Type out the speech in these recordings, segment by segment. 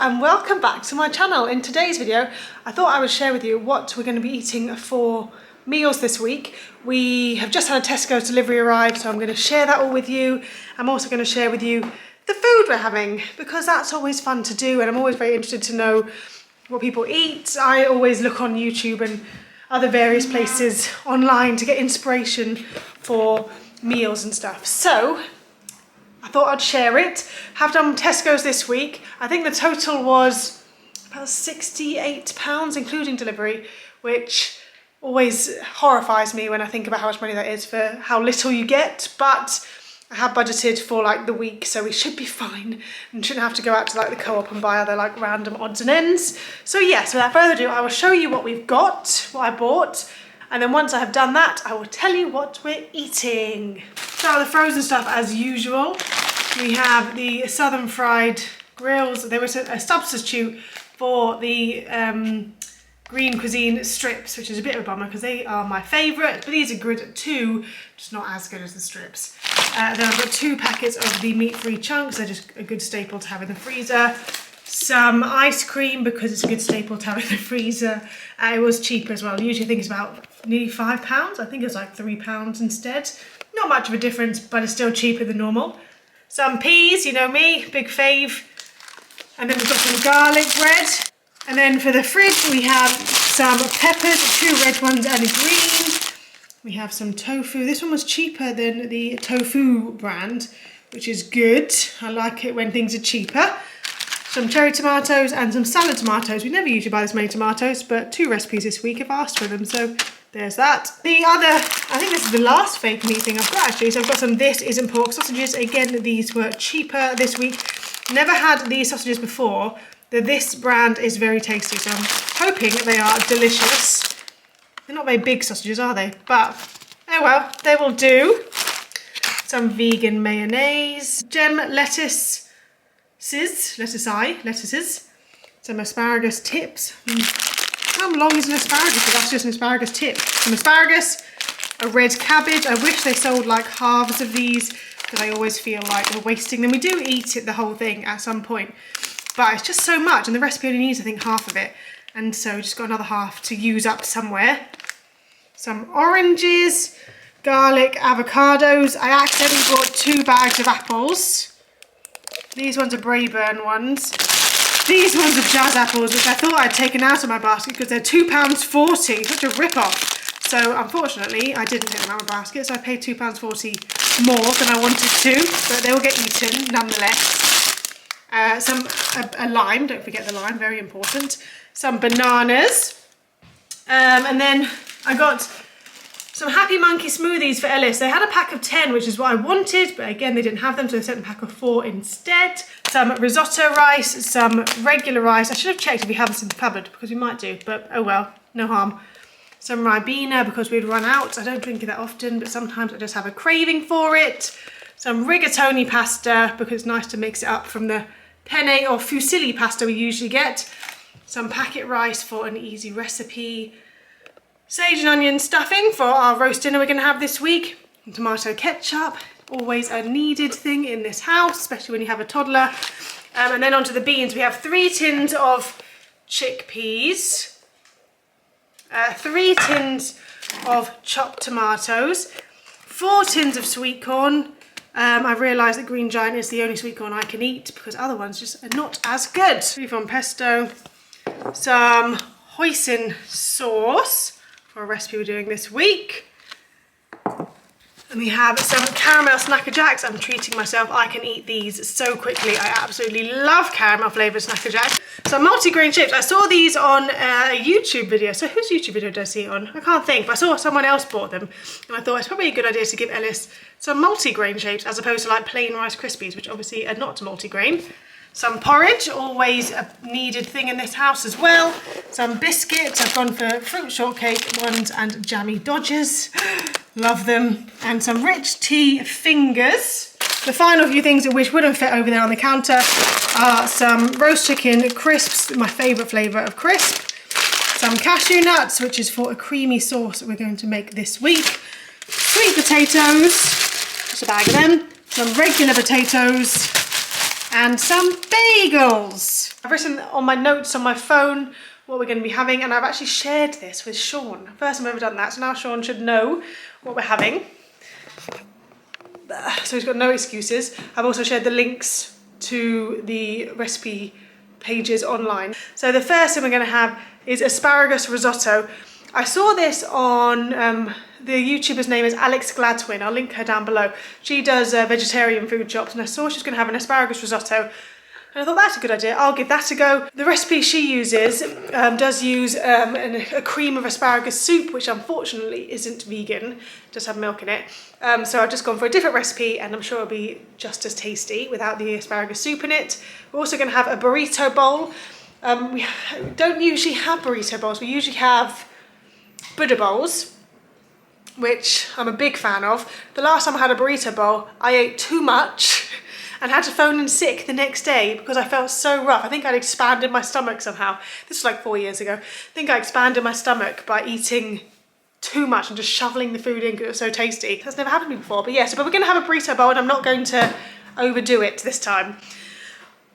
and welcome back to my channel. In today's video, I thought I would share with you what we're going to be eating for meals this week. We have just had a Tesco's delivery arrive, so I'm going to share that all with you. I'm also going to share with you the food we're having, because that's always fun to do and I'm always very interested to know what people eat. I always look on YouTube and other various places online to get inspiration for meals and stuff. So I thought I'd share it. Have done Tesco's this week. I think the total was about £68, including delivery, which always horrifies me when I think about how much money that is for how little you get. But I have budgeted for like the week, so we should be fine and shouldn't have to go out to like the co-op and buy other like random odds and ends. So yes, without further ado, I will show you what we've got, what I bought. And then once I have done that, I will tell you what we're eating. So the frozen stuff as usual. We have the southern fried grills. There was a substitute for the green cuisine strips, which is a bit of a bummer because they are my favourite. But these are good at 2, just not as good as the strips. Then I've got 2 packets of the meat-free chunks. They're just a good staple to have in the freezer. Some ice cream because it's a good staple to have in the freezer. It was cheaper as well. Usually I think it's about nearly £5. I think it's like £3 instead. Not much of a difference, but it's still cheaper than normal. Some peas, you know me, big fave. And then we've got some garlic bread. And then for the fridge we have some peppers, 2 red ones and a green. We have some tofu. This one was cheaper than the tofu brand, which is good. I like it when things are cheaper. Some cherry tomatoes and some salad tomatoes. We never usually buy this many tomatoes, but 2 recipes this week have asked for them, so there's that. The other, I think this is the last fake meat thing I've got actually, so I've got some This Isn't Pork sausages. Again, these were cheaper this week. Never had these sausages before. The This brand is very tasty, so I'm hoping they are delicious. They're not very big sausages, are they? But, oh well, they will do. Some vegan mayonnaise. Gem lettuces. Some asparagus tips. How long is an asparagus? Because that's just an asparagus tip. Some asparagus, a red cabbage. I wish they sold like halves of these because I always feel like we're wasting them. We do eat it, the whole thing, at some point. But it's just so much and the recipe only needs, I think, half of it. And so just got another half to use up somewhere. Some oranges, garlic, avocados. I accidentally bought 2 bags of apples. These ones are Braeburn ones. These ones are Jazz apples, which I thought I'd taken out of my basket because they're £2.40, such a rip-off. So unfortunately, I didn't take them out of my basket, so I paid £2.40 more than I wanted to, but they will get eaten nonetheless. A lime, don't forget the lime, very important. Some bananas. And then I got some Happy Monkey smoothies for Ellis. They had a pack of 10, which is what I wanted, but again, they didn't have them, so they sent a pack of 4 instead. Some risotto rice, some regular rice. I should have checked if we have this in the cupboard, because we might do, but oh well, no harm. Some Ribena, because we'd run out. I don't drink it that often, but sometimes I just have a craving for it. Some rigatoni pasta, because it's nice to mix it up from the penne or fusilli pasta we usually get. Some packet rice for an easy recipe. Sage and onion stuffing for our roast dinner we're going to have this week. And tomato ketchup, always a needed thing in this house, especially when you have a toddler. And then onto the beans, we have 3 tins of chickpeas, 3 tins of chopped tomatoes, 4 tins of sweet corn. I've realised that Green Giant is the only sweet corn I can eat because other ones just are not as good. Beef on pesto, some hoisin sauce for a recipe we're doing this week. And we have some caramel Snacker Jacks. I'm treating myself. I can eat these so quickly. I absolutely love caramel flavoured Snacker Jacks. Some multi-grain chips. I saw these on a YouTube video. So whose YouTube video did I see it on? I can't think, but I saw someone else bought them. And I thought it's probably a good idea to give Ellis some multi-grain shapes as opposed to like plain Rice Krispies, which obviously are not multi-grain. Some porridge, always a needed thing in this house as well. Some biscuits, I've gone for fruit shortcake ones and jammy Dodgers. Love them. And some rich tea fingers. The final few things which wouldn't fit over there on the counter are some roast chicken crisps, my favourite flavour of crisp. Some cashew nuts, which is for a creamy sauce that we're going to make this week. Sweet potatoes, just a bag of them. Some regular potatoes. And some bagels. I've written on my notes on my phone what we're going to be having, and I've actually shared this with Sean. First time I've ever done that, so now Sean should know what we're having. So he's got no excuses. I've also shared the links to the recipe pages online. So the first thing we're going to have is asparagus risotto. I saw this on, the YouTuber's name is Alex Gladwin. I'll link her down below. She does vegetarian food shops, and I saw she was going to have an asparagus risotto. And I thought that's a good idea, I'll give that a go. The recipe she uses does use a cream of asparagus soup, which unfortunately isn't vegan, just have milk in it. So I've just gone for a different recipe, and I'm sure it'll be just as tasty without the asparagus soup in it. We're also going to have a burrito bowl. We don't usually have burrito bowls, we usually have Burrito Bowls, which I'm a big fan of. The last time I had a burrito bowl, I ate too much and had to phone in sick the next day because I felt so rough. I think I'd expanded my stomach somehow. This was like 4 years ago. I think I expanded my stomach by eating too much and just shoveling the food in because it was so tasty. That's never happened to me before, but yes, but we're gonna have a burrito bowl, and I'm not going to overdo it this time.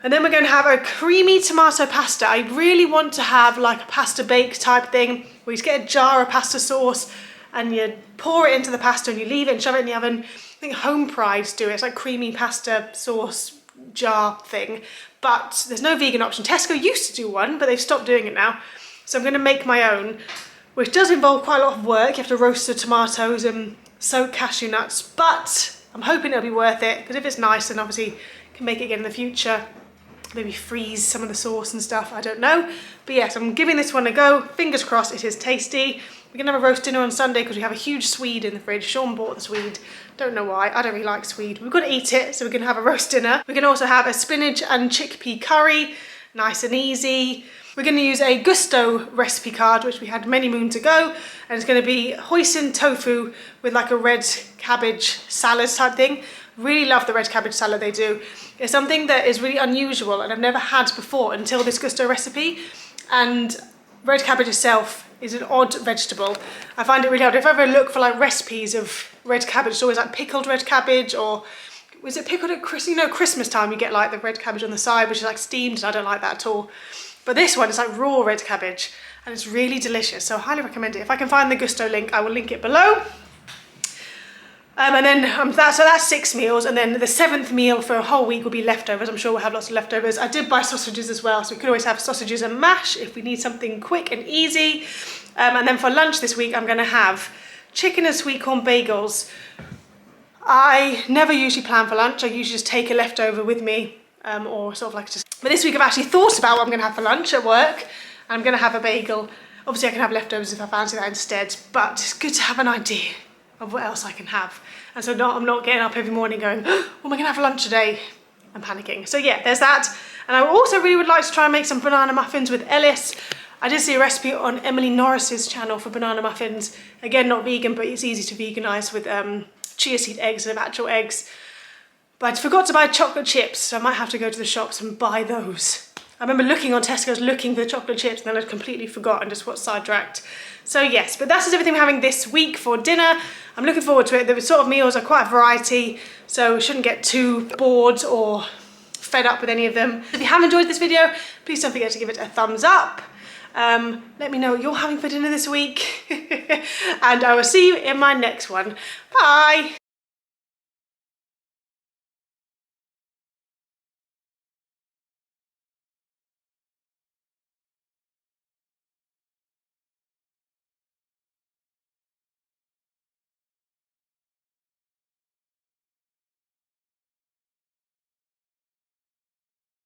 And then we're going to have a creamy tomato pasta. I really want to have like a pasta bake type thing where you just get a jar of pasta sauce and you pour it into the pasta and you leave it and shove it in the oven. I think Home Prides do it. It's like creamy pasta sauce jar thing, but there's no vegan option. Tesco used to do one, but they've stopped doing it now. So I'm going to make my own, which does involve quite a lot of work. You have to roast the tomatoes and soak cashew nuts, but I'm hoping it'll be worth it, because if it's nice, then obviously can make it again in the future. Maybe freeze some of the sauce and stuff, I don't know. But yes, I'm giving this one a go. Fingers crossed it is tasty. We're gonna have a roast dinner on Sunday because we have a huge swede in the fridge. Sean bought the swede. Don't know why, I don't really like swede. We've got to eat it, so we're gonna have a roast dinner. We're gonna also have a spinach and chickpea curry, nice and easy. We're gonna use a Gusto recipe card, which we had many moons ago, and it's gonna be hoisin tofu with like a red cabbage salad type thing. Really love the red cabbage salad they do. It's something that is really unusual and I've never had before until this Gusto recipe. And red cabbage itself is an odd vegetable. I find it really odd. If I ever look for like recipes of red cabbage, it's always like pickled red cabbage, or was it pickled at Christmas time? You get like the red cabbage on the side, which is like steamed, and I don't like that at all. But this one is like raw red cabbage and it's really delicious. So I highly recommend it. If I can find the Gusto link, I will link it below. And then so that's 6 meals, and then the 7th meal for a whole week will be leftovers. I'm sure we'll have lots of leftovers. I did buy sausages as well, so we could always have sausages and mash if we need something quick and easy. And then for lunch this week, I'm gonna have chicken and sweet corn bagels. I never usually plan for lunch. I usually just take a leftover with me, or sort of like just, but this week I've actually thought about what I'm gonna have for lunch at work. I'm gonna have a bagel. Obviously I can have leftovers if I fancy that instead, but it's good to have an idea of what else I can have. And so I'm not getting up every morning going, oh, what am I gonna have for lunch today? I'm panicking. So yeah, there's that. And I also really would like to try and make some banana muffins with Ellis. I did see a recipe on Emily Norris's channel for banana muffins. Again, not vegan, but it's easy to veganize with chia seed eggs and actual eggs. But I forgot to buy chocolate chips, so I might have to go to the shops and buy those. I remember looking on Tesco's looking for the chocolate chips, and then I'd completely forgotten, just got sidetracked. So yes, but that's everything we're having this week for dinner. I'm looking forward to it. The sort of meals are quite a variety, so we shouldn't get too bored or fed up with any of them. If you have enjoyed this video, please don't forget to give it a thumbs up. Let me know what you're having for dinner this week. And I will see you in my next one. Bye.